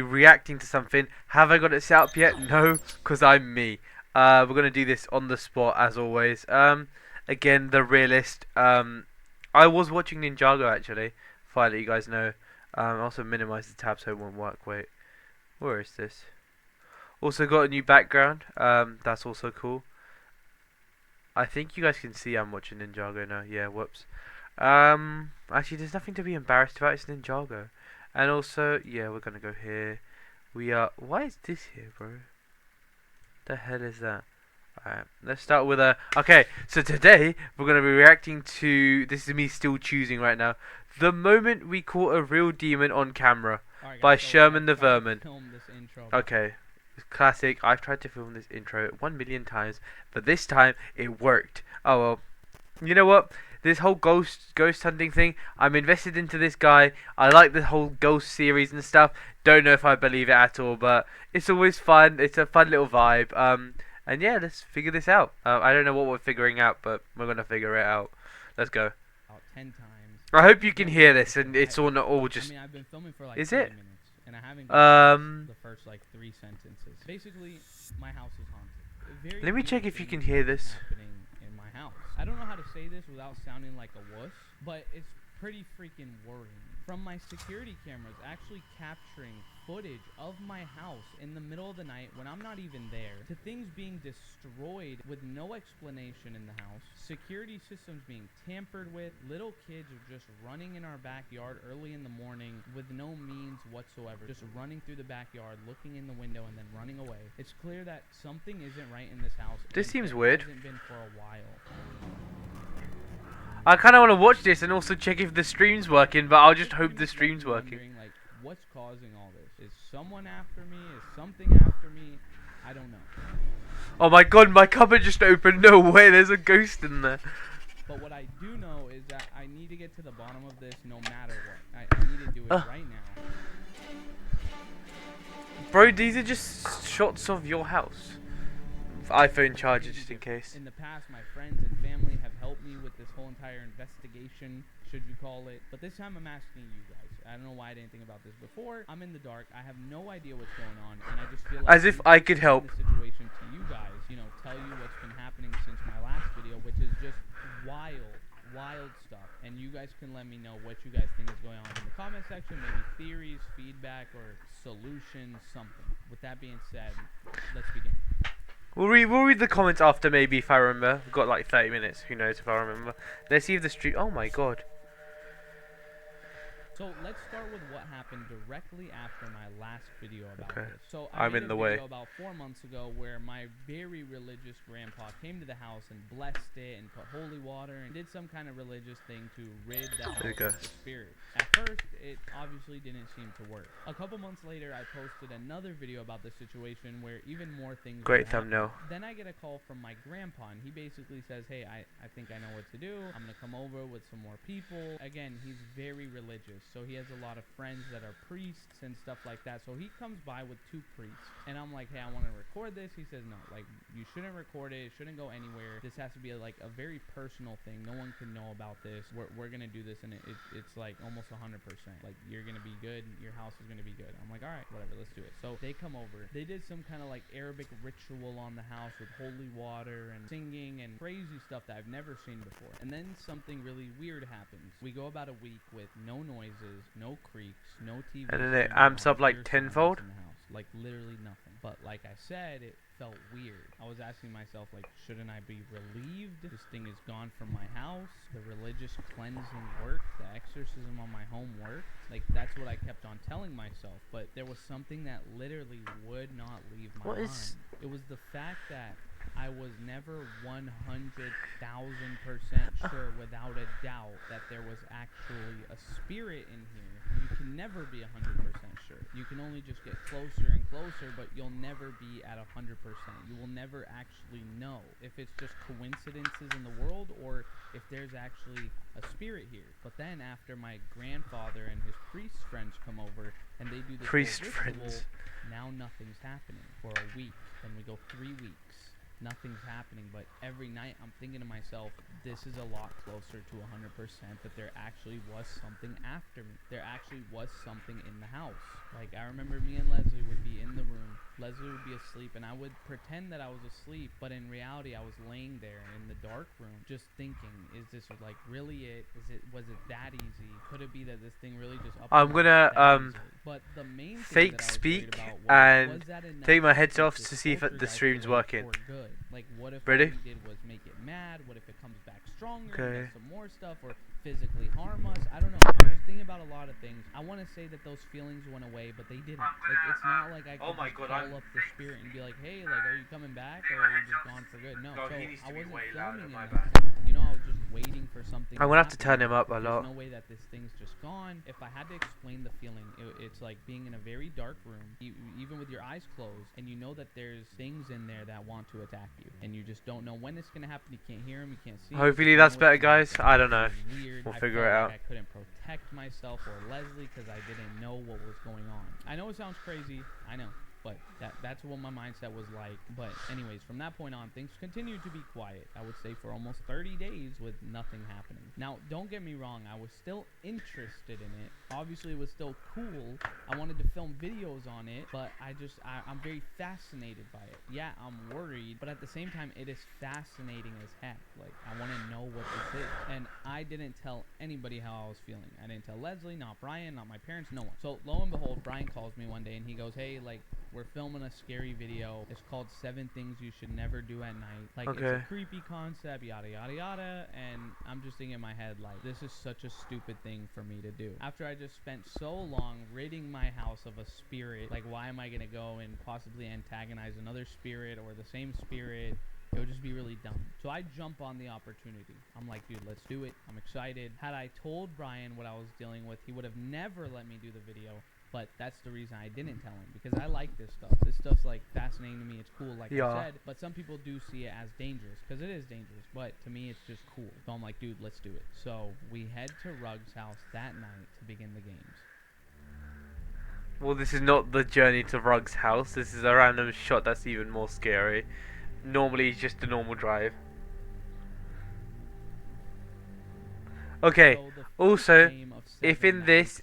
reacting to something. Have I got it set up yet? No, because I'm me. We're gonna do this on the spot as always. Again, the realist. I was watching Ninjago actually. If I let you guys know. Also minimize the tab so it won't work. Wait, where is this? Also got a new background. That's also cool. I think you guys can see I'm watching Ninjago now. Yeah, whoops. Actually, there's nothing to be embarrassed about. It's Ninjago. And also, yeah, we're gonna go here. We are. Why is this here, bro? The hell is that? Alright, let's start with a. Okay, so today we're gonna be reacting to. This is me still choosing right now. The moment we caught a real demon on camera by Sherman the Vermin. Okay, classic. I've tried to film this intro 1 million times, but this time it worked. Oh well. You know what? This whole ghost hunting thing, I'm invested into this guy. I like the whole ghost series and stuff. Don't know if I believe it at all, but it's always fun. It's a fun little vibe. And yeah, let's figure this out. I don't know what we're figuring out, but we're gonna figure it out. Let's go. About 10 times. I hope you can hear this, and it's all not all just. I mean, I've been filming for like is 30 it? minutes, and I haven't gotten the first like 3 sentences. Basically, my house is haunted. Let me check if you can hear this. Happening in my house. I don't know how to say this without sounding like a wuss, but it's pretty freaking worrying. From my security cameras actually capturing footage of my house in the middle of the night when I'm not even there, to things being destroyed with no explanation in the house, security systems being tampered with, little kids are just running in our backyard early in the morning with no means whatsoever, just running through the backyard, looking in the window and then running away. It's clear that something isn't right in this house. This seems weird. It hasn't been for a while. I kind of want to watch this and also check if the stream's working, but I'll just hope the stream's working. Like, what's causing all this? Is someone after me? Is something after me? I don't know. Oh my god, my cupboard just opened. No way, there's a ghost in there. But what I do know is that I need to get to the bottom of this no matter what. I need to do it right now. Bro, these are just shots of your house. iPhone charger just in case. In the past, my friends and family have helped me with this whole entire investigation, should you call it. But this time I'm asking you guys. I don't know why I didn't think about this before. I'm in the dark. I have no idea what's going on, and I just feel like as if I could help. The situation to you guys, you know, tell you what's been happening since my last video, which is just wild stuff. And you guys can let me know what you guys think is going on in the comment section, maybe theories, feedback, or solutions, something. With that being said, let's begin. We'll read the comments after, maybe, if I remember. We've got like 30 minutes. Who knows if I remember. Let's see if the stream. Oh my god. So let's start with what happened directly after my last video about this. So I'm in the way. About 4 months ago, where my very religious grandpa came to the house and blessed it and put holy water and did some kind of religious thing to rid the house of the spirit. At first, it obviously didn't seem to work. A couple months later, I posted another video about the situation where even more things. Great thumbnail. Then I get a call from my grandpa, and he basically says, "Hey, I think I know what to do. I'm gonna come over with some more people." Again, he's very religious. So he has a lot of friends that are priests and stuff like that. So he comes by with 2 priests. And I'm like, hey, I want to record this. He says, no, like, you shouldn't record it. It shouldn't go anywhere. This has to be like a very personal thing. No one can know about this. We're going to do this. And it's like almost 100%. Like, you're going to be good. Your house is going to be good. I'm like, all right, whatever. Let's do it. So they come over. They did some kind of like Arabic ritual on the house with holy water and singing and crazy stuff that I've never seen before. And then something really weird happens. We go about a week with no noises, no creaks, no TV. And then it amps up like tenfold. Like literally nothing. But like I said, it felt weird. I was asking myself, like, shouldn't I be relieved? This thing is gone from my house. The religious cleansing worked. The exorcism on my home worked. Like, that's what I kept on telling myself. But there was something that literally would not leave my mind. It was the fact that I was never 100,000% sure without a doubt that there was actually a spirit in here. You can never be 100% sure. You can only just get closer and closer, but you'll never be at 100%. You will never actually know if it's just coincidences in the world or if there's actually a spirit here. But then after my grandfather and his priest friends come over and they do this ritual, now nothing's happening for a week. Then we go 3 weeks. nothing's happening. But every night I'm thinking to myself, this is a lot closer to 100% that there actually was something after me. There actually was something in the house. Like, I remember me and Leslie would be in the room. Leslie would be asleep, and I would pretend that I was asleep, but in reality, I was laying there in the dark room, just thinking, is this like really it? Was it that easy? Could it be that this thing really just up? I'm gonna But the main thing fake that I was speak worried about and was that enough take my to heads keep off this to see if the poltergeist stream's going working. for good? Like, what if Ready? what we did was make it mad? What if it comes back stronger and Okay. does some more stuff, or physically harm us? I don't know. I was thinking about a lot of things. I want to say that those feelings went away, but they didn't. Like, it's not like I could just call up the spirit and be like, hey, like, are you coming back, or are you just gone for good? No. So I wasn't filming anything. You know, I was just waiting for something. I'm gonna have to turn happen. him up a There's lot. no way that this thing's just gone. If I had to explain the feeling, it's like being in a very dark room, even with your eyes closed, and you know that there's things in there that want to attack you, and you just don't know when it's gonna happen. You can't hear them, you can't see them. Hopefully You that's know better, it's gonna guys. happen. I don't know. It was weird. We'll I figure felt it out. like I couldn't protect myself or Leslie because I didn't know what was going on. I know it sounds crazy. I know. But that's what my mindset was like. But anyways, from that point on, things continued to be quiet. I would say for almost 30 days with nothing happening. Now, don't get me wrong. I was still interested in it. Obviously, it was still cool. I wanted to film videos on it. But I'm very fascinated by it. Yeah, I'm worried. But at the same time, it is fascinating as heck. Like, I want to know what this is. And I didn't tell anybody how I was feeling. I didn't tell Leslie, not Brian, not my parents, no one. So, lo and behold, Brian calls me one day and he goes, hey, like, we're filming a scary video. It's called 7 Things You Should Never Do at Night. Like, it's a creepy concept, yada, yada, yada. And I'm just thinking in my head, like, this is such a stupid thing for me to do. After I just spent so long ridding my house of a spirit, like, why am I going to go and possibly antagonize another spirit or the same spirit? It would just be really dumb. So I jump on the opportunity. I'm like, dude, let's do it. I'm excited. Had I told Brian what I was dealing with, he would have never let me do the video. But that's the reason I didn't tell him, because I like this stuff. This stuff's like fascinating to me. It's cool, like I said. But some people do see it as dangerous, because it is dangerous. But to me, it's just cool. So I'm like, dude, let's do it. So we head to Rug's house that night to begin the games. Well, this is not the journey to Rug's house. This is a random shot that's even more scary. Normally, it's just a normal drive. Okay. So Also, if in this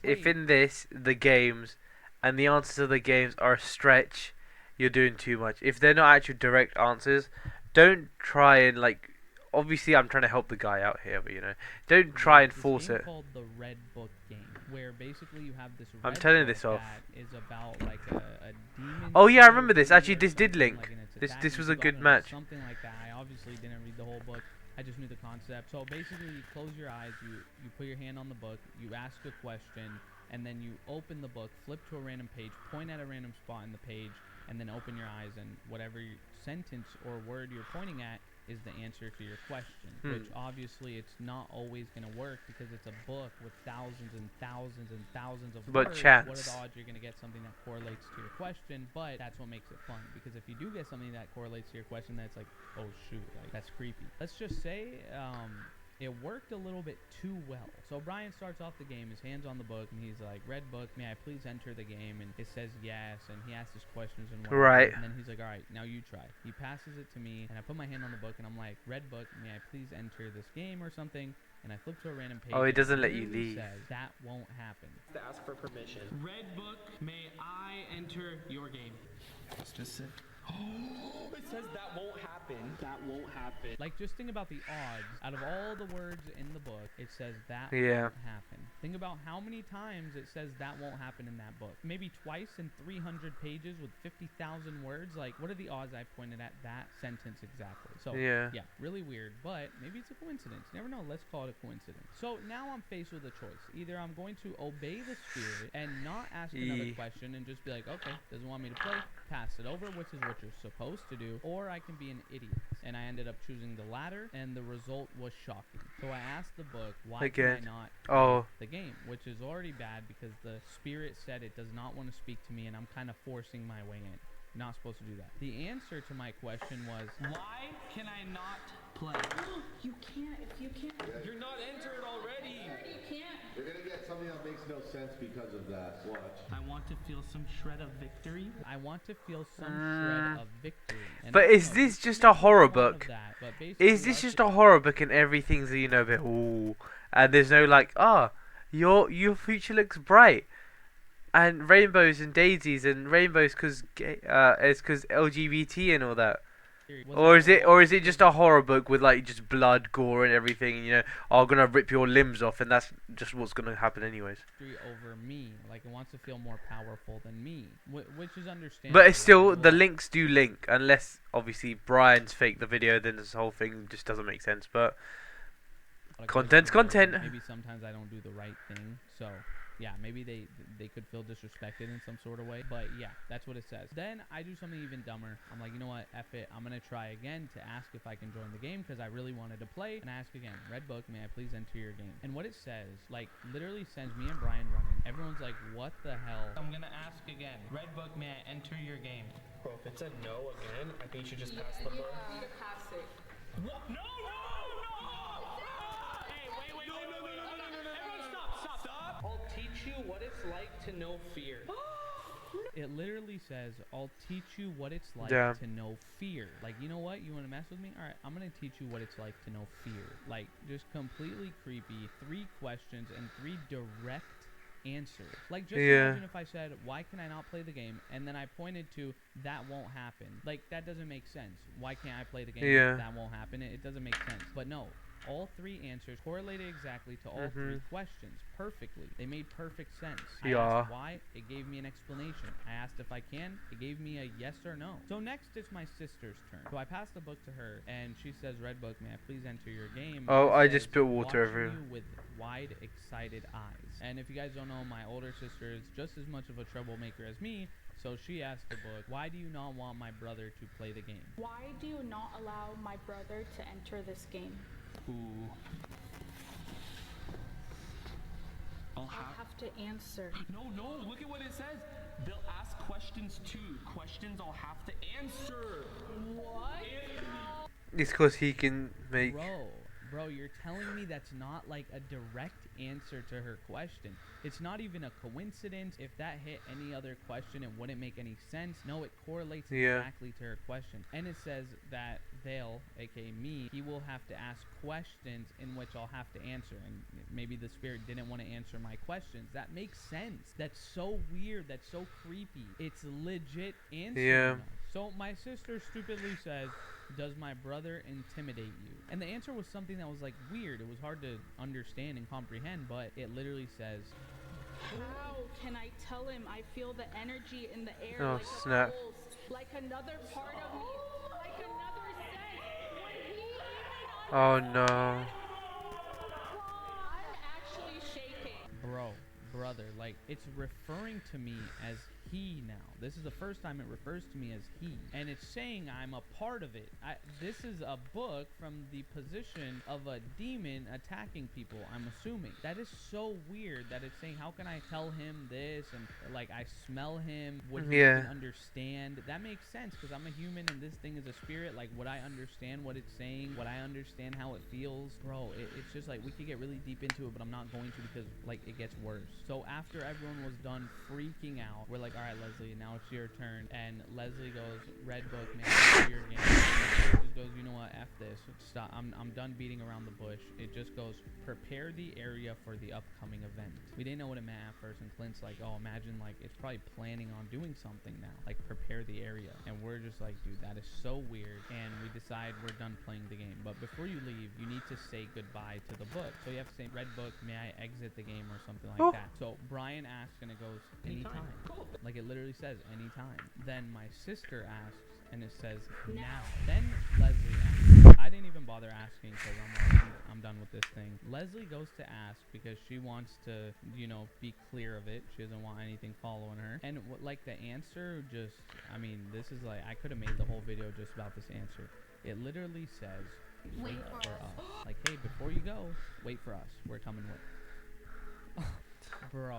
the games and the answers of the games are a stretch, you're doing too much. If they're not actual direct answers, don't try and like. Obviously, I'm trying to help the guy out here, but you know, don't try and force it. It's called the Red Book game, where basically you have this. I'm turning this off. That is about like a demon. Oh yeah, I remember this. Actually, this did link. This was a good match. Something like that. I obviously didn't read the whole book. I just knew the concept. So basically, you close your eyes, you put your hand on the book, you ask a question, and then you open the book, flip to a random page, point at a random spot in the page, and then open your eyes, and whatever sentence or word you're pointing at is the answer to your question, which obviously it's not always going to work because it's a book with thousands and thousands and thousands of words. Chance. What are the odds you're going to get something that correlates to your question? But that's what makes it fun, because if you do get something that correlates to your question, that's like, oh shoot, like that's creepy. Let's just say it worked a little bit too well. So Brian starts off the game, his hand's on the book, and he's like, Red Book, may I please enter the game? And it says yes, and he asks his questions and whatnot. Right. And then he's like, all right, now you try. He passes it to me, and I put my hand on the book, and I'm like, Red Book, may I please enter this game or something? And I flip to a random page. Oh, he doesn't let you leave. Says, that won't happen. To ask for permission. Red Book, may I enter your game? It's just it. Oh, it says that won't happen. That won't happen. Like, just think about the odds. Out of all the words in the book, it says that Yeah. won't happen. Think about how many times it says that won't happen in that book. Maybe twice in 300 pages with 50,000 words. Like, what are the odds I pointed at that sentence exactly? So, Yeah. really weird, but maybe it's a coincidence. You never know. Let's call it a coincidence. So, now I'm faced with a choice. Either I'm going to obey the spirit and not ask another question and just be like, okay, doesn't want me to play, pass it over, which is what you're supposed to do, or I can be an idiot. And I ended up choosing the latter, and the result was shocking. So I asked the book, why can I not play the game? Which is already bad because the spirit said it does not want to speak to me, and I'm kind of forcing my way in. Not supposed to do that. The answer to my question was, Why can I not play? You can't if you can't. You're not entered already. You can't. You're gonna get something that makes no sense because of that. Watch. I want to feel some shred of victory. I want to feel some shred of victory. And But I don't is know, this this just isn't a horror one of book? that, but basically Is this what just it- a horror book and everything's, you know, a bit ooh, and there's no like, your future looks bright, and rainbows and daisies and rainbows because it's because LGBT and all that. was Or is it just a horror book with like just blood, gore, and everything? And, you know, I'm gonna rip your limbs off, and that's just what's gonna happen anyways. victory over me? Like it wants to feel more powerful than me, which is understandable. But it's still Like, the links do link, unless obviously Brian's faked the video, then this whole thing just doesn't make sense. But like, content's content. Maybe sometimes I don't do the right thing, so yeah, maybe they could feel disrespected in some sort of way. But yeah, that's what it says. Then I do something even dumber. I'm like, you know what, F it. I'm gonna try again to ask if I can join the game because I really wanted to play. And I ask again, Red Book, may I please enter your game? And what it says, like, literally sends me and Brian running. Everyone's like, what the hell? I'm gonna ask again. Red Book, may I enter your game? Bro, if it's a no again, I think you should just pass the book. You pass it. What? No! Hey, wait. Everyone stop. I'll teach you what it's like to know fear. It literally says, I'll teach you what it's like Damn. to know fear. Like, you know what? You want to mess with me? All right, I'm going to teach you what it's like to know fear. Like, just completely creepy. 3 questions and 3 direct answers. Like, just imagine if I said, why can I not play the game? And then I pointed to, that won't happen. Like, that doesn't make sense. Why can't I play the game? Yeah. That won't happen. It doesn't make sense. But no. All 3 answers correlated exactly to all 3 questions perfectly. They made perfect sense. I asked why, it gave me an explanation. I asked if I can, it gave me a yes or no. So next it's my sister's turn. So I pass the book to her, and she says, Red Book, may I please enter your game? Oh, And it I says, just spilled water "Watching everywhere." you with wide, excited eyes. And if you guys don't know, my older sister is just as much of a troublemaker as me. So she asked the book, why do you not want my brother to play the game? Why do you not allow my brother to enter this game? Ooh. I'll I have to answer. No, look at what it says. They'll ask questions too. Questions I'll have to answer. What? It's because he can make. Bro, you're telling me that's not like a direct answer to her question. It's not even a coincidence. If that hit any other question, it wouldn't make any sense. No, it correlates exactly to her question. And it says that they'll, aka me, he will have to ask questions in which I'll have to answer. And maybe the spirit didn't want to answer my questions. That makes sense. That's so weird. That's so creepy. It's legit answering us. So my sister stupidly says, does my brother intimidate you? And the answer was something that was like weird. It was hard to understand and comprehend, but it literally says, How can I tell him I feel the energy in the air Oh, like a snap. pulse, like another part of me, like another sense? When he even Oh no. I'm actually shaking. brother, like, it's referring to me as he now. This is the first time it refers to me as he, and it's saying I'm a part of it. This is a book from the position of a demon attacking people, I'm assuming. That is so weird that it's saying, how can I tell him this? And like, I smell him, would he even understand? That makes sense, because I'm a human and this thing is a spirit. Like, would I understand what it's saying? Would I understand how it feels? Bro, it's just like, we could get really deep into it, but I'm not going to, because like, it gets worse. So after everyone was done freaking out, we're like, all right, Leslie, now it's your turn. And Leslie goes, Red Book, man, it's your game. And just goes, you know what, F this, stop, I'm done beating around the bush. It just goes, prepare the area for the upcoming event. We didn't know what it meant at first, and Clint's like, oh, imagine, like, it's probably planning on doing something now, like prepare the area. And we're just like, dude, that is so weird. And we decide we're done playing the game, but before you leave, you need to say goodbye to the book. So you have to say, Red Book, may I exit the game, or something like that. So Brian asks, and it goes, anytime. Like, it literally says anytime. Then my sister asks, and it says now. Then Leslie asks. I didn't even bother asking, because I'm like, I'm done with this thing. Leslie goes to ask because she wants to, you know, be clear of it. She doesn't want anything following her. And like, the answer just, I mean, this is like, I could have made the whole video just about this answer. It literally says, wait for us. Like, hey, before you go, wait for us. We're coming with. Bro,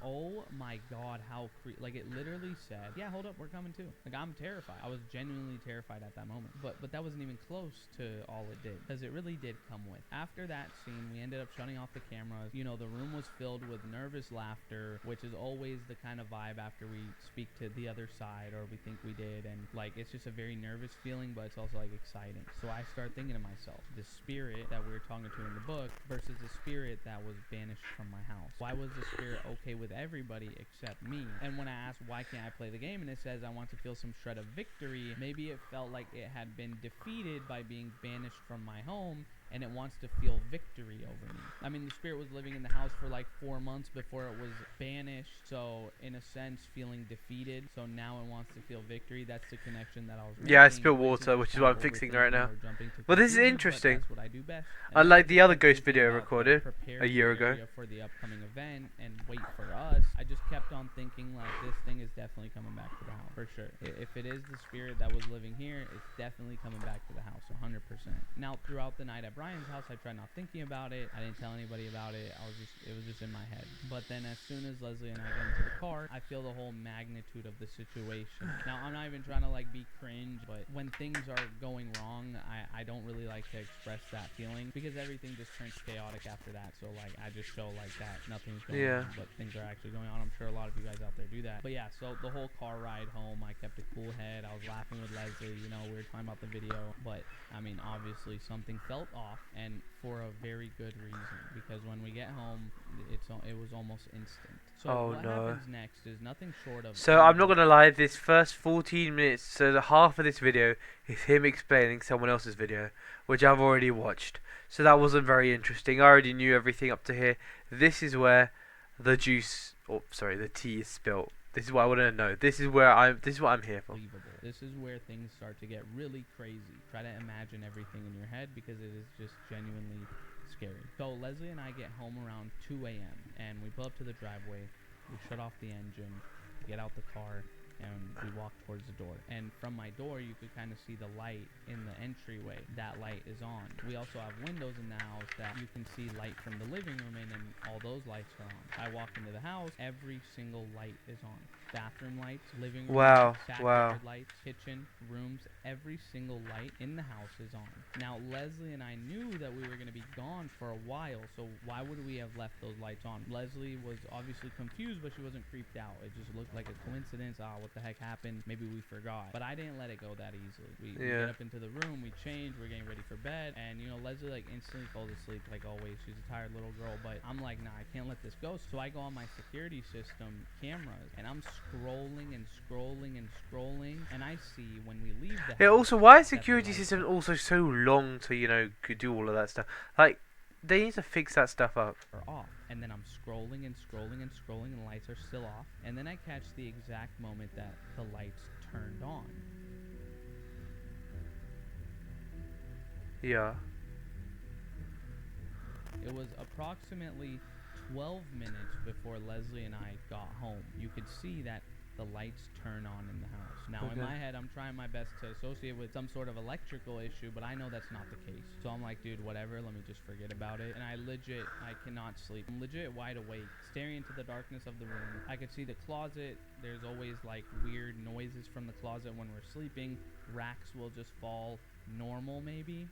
oh my god, how like it literally said, yeah, hold up, we're coming too. Like I'm terrified. I was genuinely terrified at that moment. But that wasn't even close to all it did, because it really did come with. After that scene, we ended up shutting off the cameras. You know, the room was filled with nervous laughter, which is always the kind of vibe after we speak to the other side, or we think we did, and like it's just a very nervous feeling, but it's also like exciting. So I started thinking to myself, the spirit that we were talking to in the book versus the spirit that was banished from my house. Why was the spirit okay with everybody except me? And when I asked why can't I play the game, and it says I want to feel some shred of victory, maybe it felt like it had been defeated by being banished from my home, and it wants to feel victory over me. I mean, the spirit was living in the house for like 4 months before it was banished, so in a sense feeling defeated, so now it wants to feel victory. That's the connection that I was making. Yeah, I spilled It wasn't water, just which is kind what of I'm fixing overthinking right now. or jumping to Well, this is conclusions, but interesting. that's what I do best. And Unlike I the just other kept ghost thinking video I about the recorded prepare a year your ago. area for the upcoming event and wait for us. I just kept on thinking like this thing is definitely coming back to the house for sure. If it is the spirit that was living here, it's definitely coming back to the house 100%. Now throughout the night at Brian's house, I tried not thinking about it. I didn't tell anybody about it. It was just in my head. But then as soon as Leslie and I get into the car, I feel the whole magnitude of the situation. Now I'm not even trying to like be cringe, but when things are going wrong, I don't really like to express that feeling, because everything just turns chaotic after that. So like I just show like that nothing's going on, but things are actually going on. I'm sure a lot of you guys out there do that. But yeah, so the whole car ride home, I kept a cool head. I was laughing with Leslie, you know, we were talking about the video, but I mean obviously something felt off, and for a very good reason, because when we get home, it was almost instant. So what happens next is nothing short of. So I'm not gonna lie, this first 14 minutes, so the half of this video is him explaining someone else's video, which I've already watched. So that wasn't very interesting. I already knew everything up to here. This is where the the tea is spilt. This is what I want to know. This is what I'm here for. This is where things start to get really crazy. Try to imagine everything in your head, because it is just genuinely scary. So Leslie and I get home around 2 a.m. and we pull up to the driveway. We shut off the engine, get out the car, and we walk towards the door. And from my door, you could kind of see the light in the entryway. That light is on. We also have windows in the house that you can see light from the living room in, and all those lights are on. I walk into the house, every single light is on. Bathroom lights, living room lights, backyard lights, kitchen, rooms, every single light in the house is on. Now, Leslie and I knew that we were going to be gone for a while, so why would we have left those lights on? Leslie was obviously confused, but she wasn't creeped out. It just looked like a coincidence. What the heck happened? Maybe we forgot. But I didn't let it go that easily. We get up into the room, we change, we're getting ready for bed, and you know, Leslie like instantly falls asleep like always. She's a tired little girl, but I'm like, nah, I can't let this go. So I go on my security system cameras, and I'm scrolling and scrolling and scrolling, and I see when we leave the house. Yeah, also, why is security system also so long to, you know, do all of that stuff? Like, they need to fix that stuff up. Are off, and then I'm scrolling and scrolling and scrolling, and the lights are still off, and then I catch the exact moment that the lights turned on. Yeah. It was approximately 12 minutes before Leslie and I got home. You could see that the lights turn on in the house. Now, in my head, I'm trying my best to associate with some sort of electrical issue, but I know that's not the case. So I'm like, dude, whatever, let me just forget about it. And I cannot sleep. I'm legit wide awake, staring into the darkness of the room. I could see the closet. There's always like weird noises from the closet when we're sleeping. Racks will just fall. Normal maybe,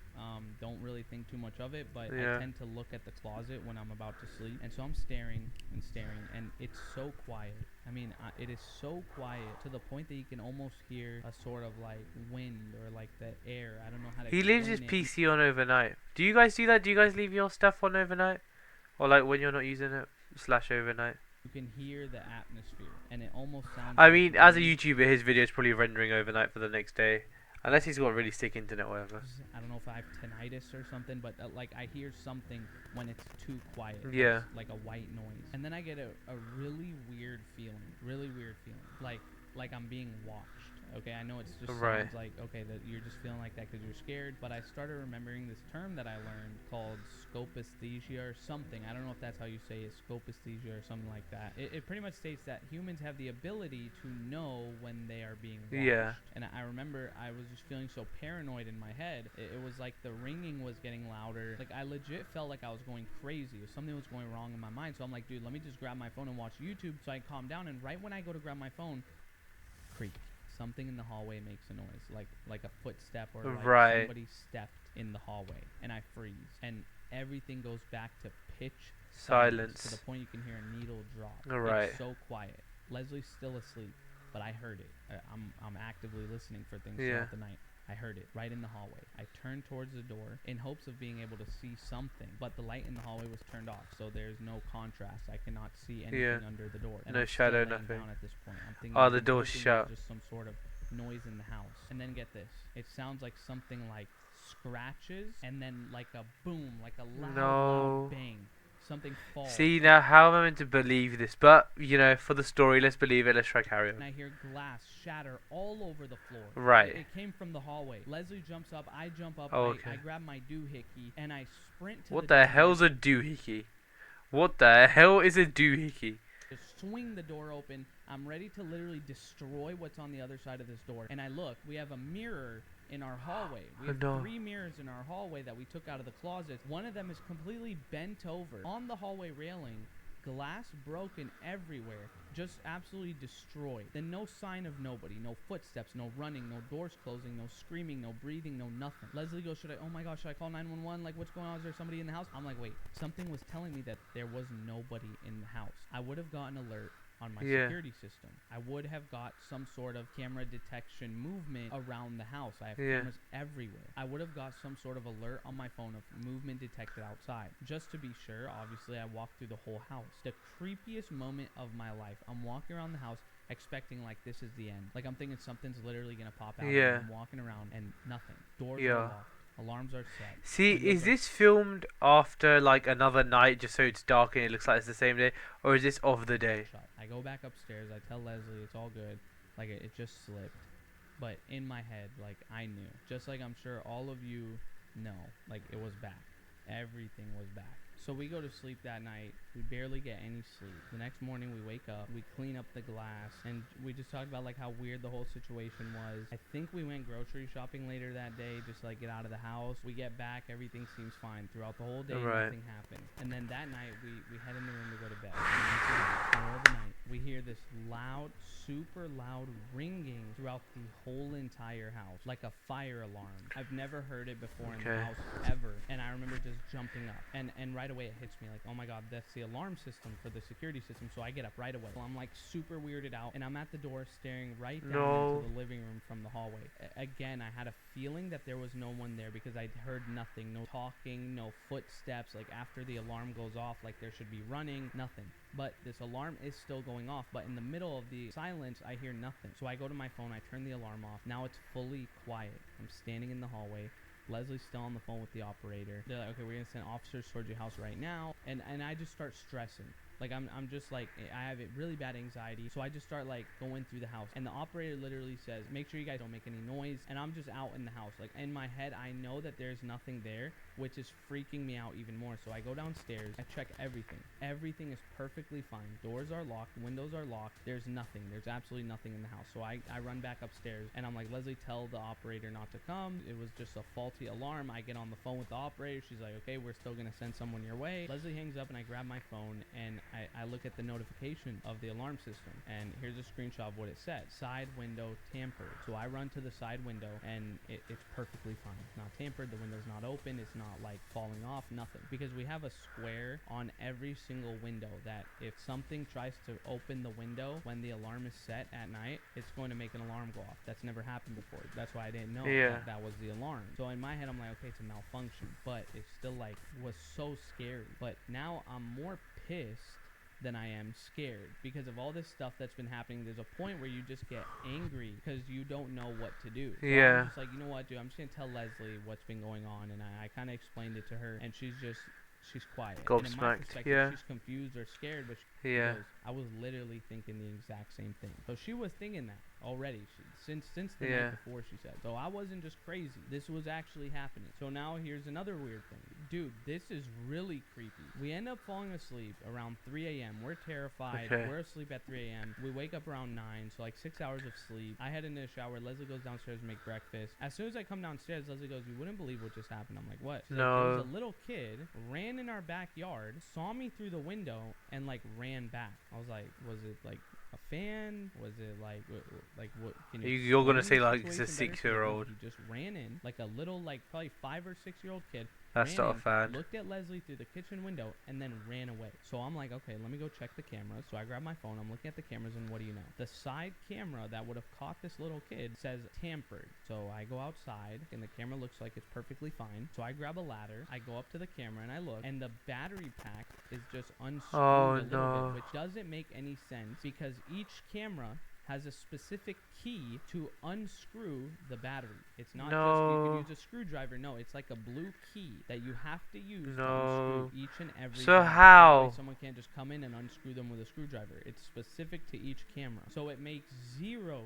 don't really think too much of it, but I tend to look at the closet when I'm about to sleep, and so I'm staring and staring, and it's so quiet. I mean, it is so quiet to the point that you can almost hear a sort of like wind or like the air. I don't know how to He leaves his PC on overnight. Do you guys do that? Do you guys leave your stuff on overnight? Or like when you're not using it, / overnight? You can hear the atmosphere, and it almost sounds I mean, as a YouTuber, his video is probably rendering overnight for the next day. Unless he's got really sick internet or whatever. I don't know if I have tinnitus or something, but like I hear something when it's too quiet. Yeah. It's like a white noise. And then I get a really weird feeling. Like I'm being watched. Okay, I know it's just Right. sounds like, okay, that you're just feeling like that because you're scared, but I started remembering this term that I learned called scopisthesia or something. I don't know if that's how you say it, scopisthesia or something like that. It pretty much states that humans have the ability to know when they are being watched. Yeah. And I remember I was just feeling so paranoid in my head. It was like the ringing was getting louder. Like, I legit felt like I was going crazy. Something was going wrong in my mind. So I'm like, dude, let me just grab my phone and watch YouTube so I can calm down. And right when I go to grab my phone, creak. Something in the hallway makes a noise, like a footstep or like Right. somebody stepped in the hallway, and I freeze, and everything goes back to pitch silence to the Silence. point you can hear a needle drop. Right. It's so quiet. Leslie's still asleep, but I heard it. I'm actively listening for things Yeah. throughout the night. I heard it right in the hallway. I turned towards the door in hopes of being able to see something, but the light in the hallway was turned off, so there's no contrast. I cannot see anything Yeah. under the door. And No I'm still shadow, laying nothing. down at this point. I'm thinking, Oh, the I'm door's hoping shut. there's just some sort of noise in the house. And then get this. It sounds like something like scratches and then like a boom, like a loud, No. loud bang. Something falls. See, now how am I meant to believe this? But, you know, for the story, let's believe it. Let's try carry And on. I hear glass shatter all over the floor. Right. It came from the hallway. Leslie jumps up. I jump up. Oh, I okay. grab my doohickey and I sprint to What the the door. hell's a doohickey? What the hell is a doohickey? Just swing the door open. I'm ready to literally destroy what's on the other side of this door. And I look. We have a mirror in our hallway. We have No. 3 mirrors in our hallway that we took out of the closet. One of them is completely bent over on the hallway railing. Glass broken everywhere, just absolutely destroyed. Then no sign of nobody, no footsteps, no running, no doors closing, no screaming, no breathing, no nothing. Leslie goes, oh my gosh, should I call 911? Like, what's going on? Is there somebody in the house? I'm like, wait, something was telling me that there was nobody in the house. I would have gotten alert on my Yeah. security system. I would have got some sort of camera detection movement around the house. I have Yeah. cameras everywhere. I would have got some sort of alert on my phone of movement detected outside. Just to be sure, obviously, I walked through the whole house. The creepiest moment of my life. I'm walking around the house expecting like this is the end. Like I'm thinking something's literally gonna pop out. Yeah. And I'm walking around and nothing. Doors Yeah. are locked. Alarms are set. See, windows is are this filmed after like another night just so it's dark and it looks like it's the same day? Or is this of the day? shut. I go back upstairs. I tell Leslie it's all good. Like it just slipped. But in my head, like I knew. Just like I'm sure all of you know. Like it was back. Everything was back. So we go to sleep that night. We barely get any sleep. The next morning we wake up, we clean up the glass, and we just talked about like how weird the whole situation was. I think we went grocery shopping later that day, just like get out of the house. We get back, everything seems fine. Throughout the whole day, Right. nothing happened. And then that night we head in the room to go to bed. And into the middle of the night, we hear this loud, super loud ringing throughout the whole entire house, like a fire alarm. I've never heard it before in the Okay. house ever, and I remember just jumping up. And right away it hits me like, oh my god, that's the alarm system for the security system. So I get up right away. So I'm like super weirded out, and I'm at the door staring right down No. into the living room from the hallway. Again, I had a feeling that there was no one there because I'd heard nothing, no talking, no footsteps. Like after the alarm goes off, like there should be running, nothing. But this alarm is still going off, but in the middle of the silence, I hear nothing. So I go to my phone, I turn the alarm off. Now it's fully quiet. I'm standing in the hallway. Leslie's still on the phone with the operator. They're like, okay, we're gonna send officers towards your house right now. And I just start stressing. Like I'm just like, I have a really bad anxiety. So I just start like going through the house. And the operator literally says, make sure you guys don't make any noise. And I'm just out in the house. Like in my head, I know that there's nothing there, which is freaking me out even more. So I go downstairs, I check everything. Everything is perfectly fine. Doors are locked, windows are locked. There's nothing. There's absolutely nothing in the house. So I run back upstairs and I'm like, Leslie, tell the operator not to come. It was just a faulty alarm. I get on the phone with the operator. She's like, okay, we're still gonna send someone your way. Leslie hangs up and I grab my phone and I look at the notification of the alarm system, and here's a screenshot of what it said. Side window tampered. So I run to the side window, and it's perfectly fine. It's not tampered. The window's not open. It's not like falling off. Nothing. Because we have a square on every single window that if something tries to open the window when the alarm is set at night, it's going to make an alarm go off. That's never happened before. That's why I didn't know Yeah. that was the alarm. So in my head, I'm like, okay, it's a malfunction, but it still like was so scary. But now I'm more pissed than I am scared because of all this stuff that's been happening. There's a point where you just get angry because you don't know what to do. So Yeah. I'm just like, you know what, dude, I'm just gonna tell Leslie what's been going on, and I kind of explained it to her, and she's quiet. And in my Gobsmacked, perspective, yeah. she's confused or scared, but she Yeah. goes, I was literally thinking the exact same thing. So she was thinking that. already. Since the Yeah. night before, she said. So I wasn't just crazy. This was actually happening. So now here's another weird thing. Dude, this is really creepy. We end up falling asleep around 3 a.m. We're terrified. Okay. We're asleep at 3 a.m. We wake up around 9, so like 6 hours of sleep. I head into the shower. Leslie goes downstairs to make breakfast. As soon as I come downstairs, Leslie goes, "You wouldn't believe what just happened." I'm like, "What?" She's like, "There was No. a little kid, ran in our backyard, saw me through the window, and like ran back." I was like, "Was it like a fan? Was it like what? Can You're gonna explain say the like it's a situation better?" She's like, "No, 6-year-old. He just ran in like a little like probably 5 or 6 year old kid. That's ran not a in, fan. Looked at Leslie through the kitchen window and then ran away." So I'm like, okay, let me go check the cameras. So I grab my phone. I'm looking at the cameras, and what do you know? The side camera that would have caught this little kid says tampered. So I go outside, and the camera looks like it's perfectly fine. So I grab a ladder. I go up to the camera, and I look, and the battery pack is just unscrewed Oh, a little no. bit, which doesn't make any sense because each camera has a specific key to unscrew the battery. It's not just you No. can use a screwdriver. No, it's like a blue key that you have to use to No. unscrew each and every So battery. That how? way someone can't just come in and unscrew them with a screwdriver. It's specific to each camera. So it makes zero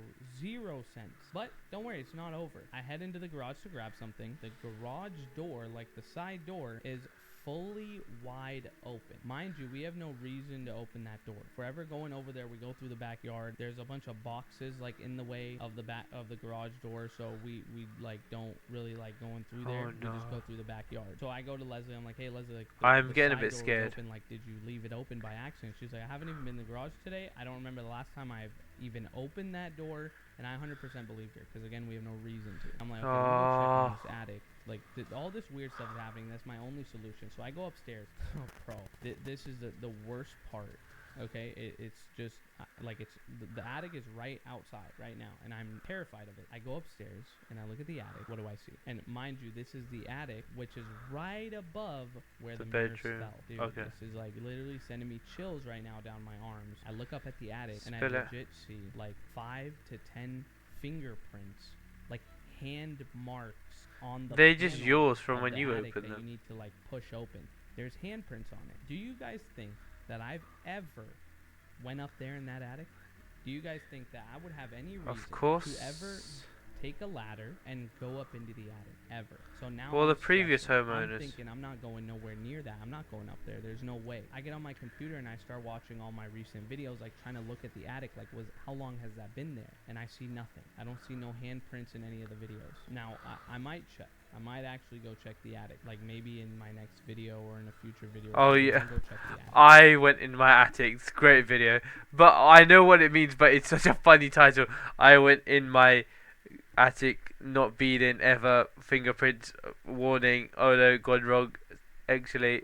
sense. But don't worry, it's not over. I head into the garage to grab something. The garage door, like the side door, is fully wide open. Mind you, we have no reason to open that door. If we're ever going over there, we go through the backyard. There's a bunch of boxes like in the way of the back of the garage door, so we like don't really like going through there. Oh, We just no. go through the backyard. So I go to Leslie. I'm like, "Hey Leslie, like, I'm the getting a side bit door was scared. Open. Like, did you leave it open by accident?" She's like, "I haven't even been in the garage today. I don't remember the last time I've even opened that door." And I 100% believed her because again, we have no reason to. I'm like, "Okay, let me go check on this attic." Like all this weird stuff is happening. That's my only solution. So I go upstairs. Oh, bro, this is the worst part. Okay, it's just like it's the attic is right outside right now, and I'm terrified of it. I go upstairs and I look at the attic. What do I see? And mind you, this is the attic, which is right above where The the mirrors bedroom. fell. Dude, Okay. this is like literally sending me chills right now down my arms. I look up at the attic and I Spill it. legit see like 5 to 10 fingerprints, like hand marks on the They're just panel yours from of when the you attic opened that them. you need to like push open. There's handprints on it. Do you guys think that I've ever went up there in that attic? Do you guys think that I would have any reason Of course. to ever take a ladder and go up into the attic ever? So now Well, I'm the previous stressing. homeowners. I'm thinking I'm not going nowhere near that. I'm not going up there. There's no way. I get on my computer and I start watching all my recent videos, like trying to look at the attic, like how long has that been there? And I see nothing. I don't see no handprints in any of the videos. Now I might check. I might actually go check the attic, like maybe in my next video or in a future video. Oh, I'll yeah. go check the attic. I went in my attic. It's a great video. But I know what it means, but it's such a funny title. I went in my attic, not beaten ever. Fingerprints, warning. Oh no, gone wrong. Actually,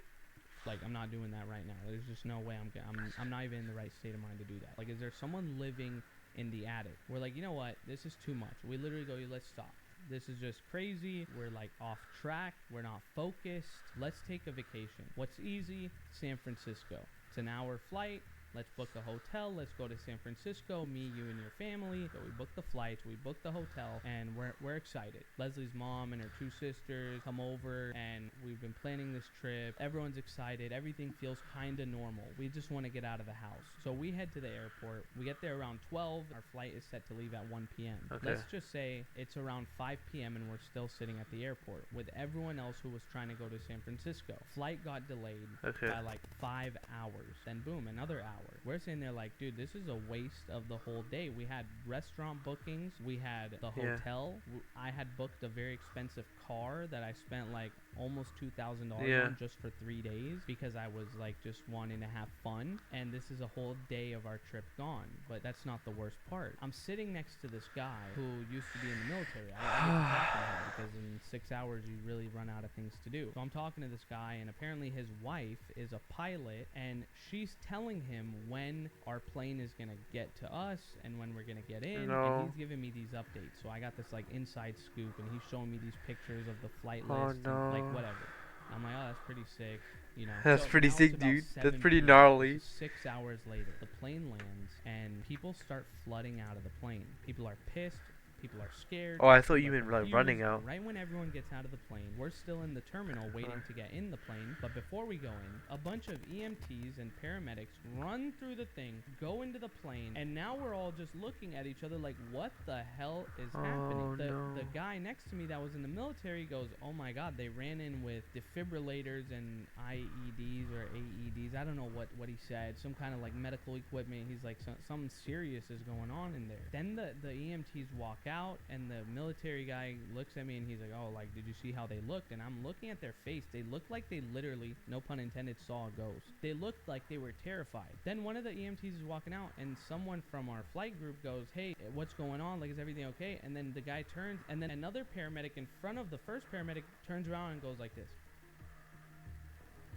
Like, I'm not doing that right now. There's just no way I'm not even in the right state of mind to do that. Like, is there someone living in the attic? We're like, you know what? This is too much. We literally go, let's stop. This is just crazy. We're like off track. We're not focused. Let's take a vacation. What's easy? San Francisco. It's an hour flight. Let's book a hotel. Let's go to San Francisco. Me, you, and your family. So we book the flights. We book the hotel, and we're excited. Leslie's mom and her 2 sisters come over, and we've been planning this trip. Everyone's excited. Everything feels kind of normal. We just want to get out of the house. So we head to the airport. We get there around 12. Our flight is set to leave at 1 p.m. Okay. Let's just say it's around 5 p.m. and we're still sitting at the airport with everyone else who was trying to go to San Francisco. Flight got delayed Okay. by like 5 hours. Then boom, another hour. We're sitting there like, dude, this is a waste of the whole day. We had restaurant bookings. We had the Yeah. hotel. I had booked a very expensive car that I spent like almost $2,000 Yeah. on just for 3 days because I was like just wanting to have fun. And this is a whole day of our trip gone. But that's not the worst part. I'm sitting next to this guy who used to be in the military. I get to talk to him because in 6 hours you really run out of things to do. So I'm talking to this guy, and apparently his wife is a pilot, and she's telling him when our plane is gonna get to us and when we're gonna get in. No. And he's giving me these updates. So I got this like inside scoop, and he's showing me these pictures of the flight Oh, list and like no. whatever. I'm like, oh, that's pretty sick. You know, That's so pretty now it's sick, about dude. That's 7 pretty p.m. gnarly. This is 6 hours later, the plane lands and people start flooding out of the plane. People are pissed. People are scared. Oh, I thought you people are meant like confused. running out. Right when everyone gets out of the plane, we're still in the terminal waiting to get in the plane. But before we go in, a bunch of EMTs and paramedics run through the thing, go into the plane, and now we're all just looking at each other like, what the hell is happening? The guy next to me that was in the military goes, oh my god, they ran in with defibrillators and IEDs or AEDs. I don't know what he said. Some kind of like medical equipment. He's like, something serious is going on in there. Then the EMTs walk out, and the military guy looks at me and he's like, oh, like, did you see how they looked? And I'm looking at their face. They looked like they literally, no pun intended, saw a ghost. They looked like they were terrified. Then one of the EMTs is walking out, and someone from our flight group goes, hey, what's going on? Like, is everything okay? And then the guy turns, and then another paramedic in front of the first paramedic turns around and goes like this.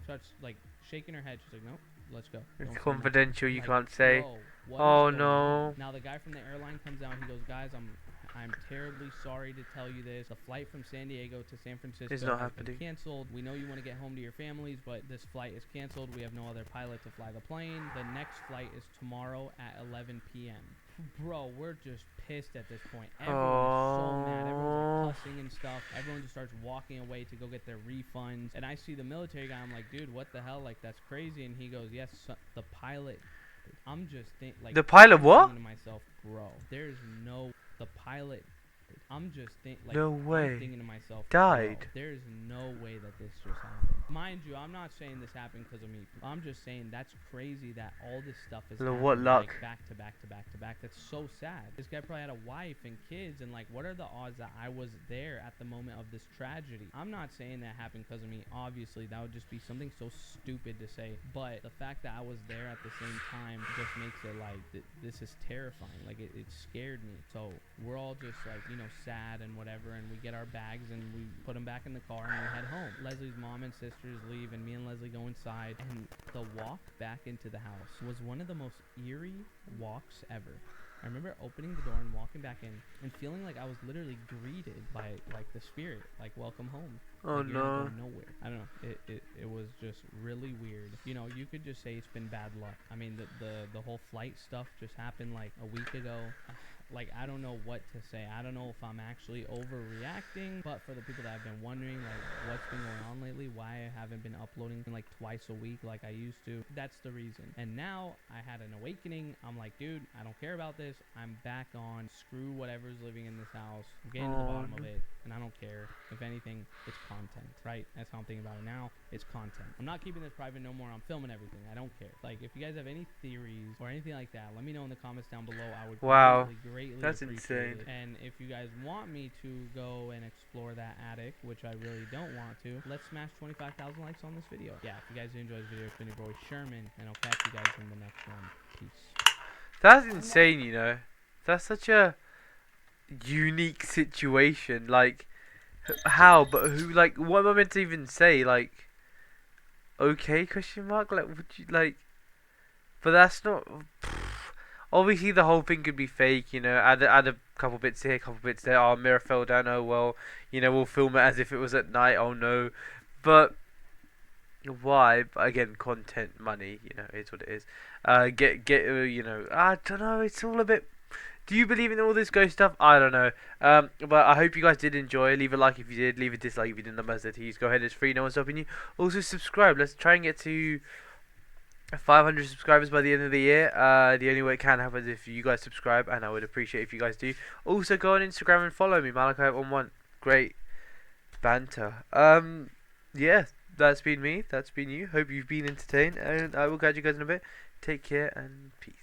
Starts like shaking her head. She's like, nope, let's go. It's Don't say confidential. nothing. You Like, can't say. bro, what Oh, is going on? no. Now the guy from the airline comes out. He goes, guys, I'm terribly sorry to tell you this. The flight from San Diego to San Francisco It's not has been happening. canceled. We know you want to get home to your families, but this flight is canceled. We have no other pilot to fly the plane. The next flight is tomorrow at 11 p.m. Bro, we're just pissed at this point. Everyone's so mad. Everyone's like cussing and stuff. Everyone just starts walking away to go get their refunds. And I see the military guy. I'm like, dude, what the hell? Like, that's crazy. And he goes, yes, the pilot. I'm just like, The pilot I'm what? thinking to myself, bro, there's no, the pilot. I'm just like, No I'm way. thinking to myself, Died. bro, there's no way that this just happened. Mind you, I'm not saying this happened because of me. I'm just saying that's crazy that all this stuff is Well, happening, what luck. like, back to back to back to back. That's so sad. This guy probably had a wife and kids, and like, what are the odds that I was there at the moment of this tragedy? I'm not saying that happened because of me. Obviously, that would just be something so stupid to say. But the fact that I was there at the same time just makes it like this is terrifying. Like, it scared me. So we're all just like, you know, sad and whatever, and we get our bags and we put them back in the car and we head home. Leslie's mom and sisters leave, and me and Leslie go inside, and the walk back into the house was one of the most eerie walks ever. I remember opening the door and walking back in and feeling like I was literally greeted by like the spirit, like, welcome home. Oh, like, you're not no. going nowhere. I don't know. It was just really weird. You know, you could just say it's been bad luck. I mean, the whole flight stuff just happened like a week ago. Like, I don't know what to say. I don't know if I'm actually overreacting, but for the people that have been wondering, like, what's been going on lately, why I haven't been uploading like twice a week like I used to, that's the reason. And now I had an awakening. I'm like, dude, I don't care about this. I'm back on. Screw whatever's living in this house. I'm getting to the bottom of it, and I don't care. If anything, it's content, right? That's how I'm thinking about it now. It's content. I'm not keeping this private no more. I'm filming everything. I don't care. Like, if you guys have any theories or anything like that, let me know in the comments down below. I would Wow. greatly That's appreciate insane. it. And if you guys want me to go and explore that attic, which I really don't want to, let's smash 25,000 likes on this video. Yeah, if you guys enjoyed this video, it's been your boy Sherman, and I'll catch you guys in the next one. Peace. That's insane, you know. That's such a unique situation. Like, how? But who? Like, what am I meant to even say? Like, okay? Question mark? Like, would you like? But that's not. Obviously, the whole thing could be fake. You know, add a couple bits here, couple bits there. Oh, mirror fell down. Oh well. You know, we'll film it as if it was at night. Oh no. But why? But again, content, money. You know, is what it is. You know, I don't know. It's all a bit. Do you believe in all this ghost stuff? I don't know. But I hope you guys did enjoy. Leave a like if you did. Leave a dislike if you didn't. Numbers that use. Go ahead. It's free. No one's stopping you. Also, subscribe. Let's try and get to 500 subscribers by the end of the year. The only way it can happen is if you guys subscribe, and I would appreciate if you guys do. Also, go on Instagram and follow me, Malachi1. Great banter. Yeah, that's been me. That's been you. Hope you've been entertained, and I will catch you guys in a bit. Take care and peace.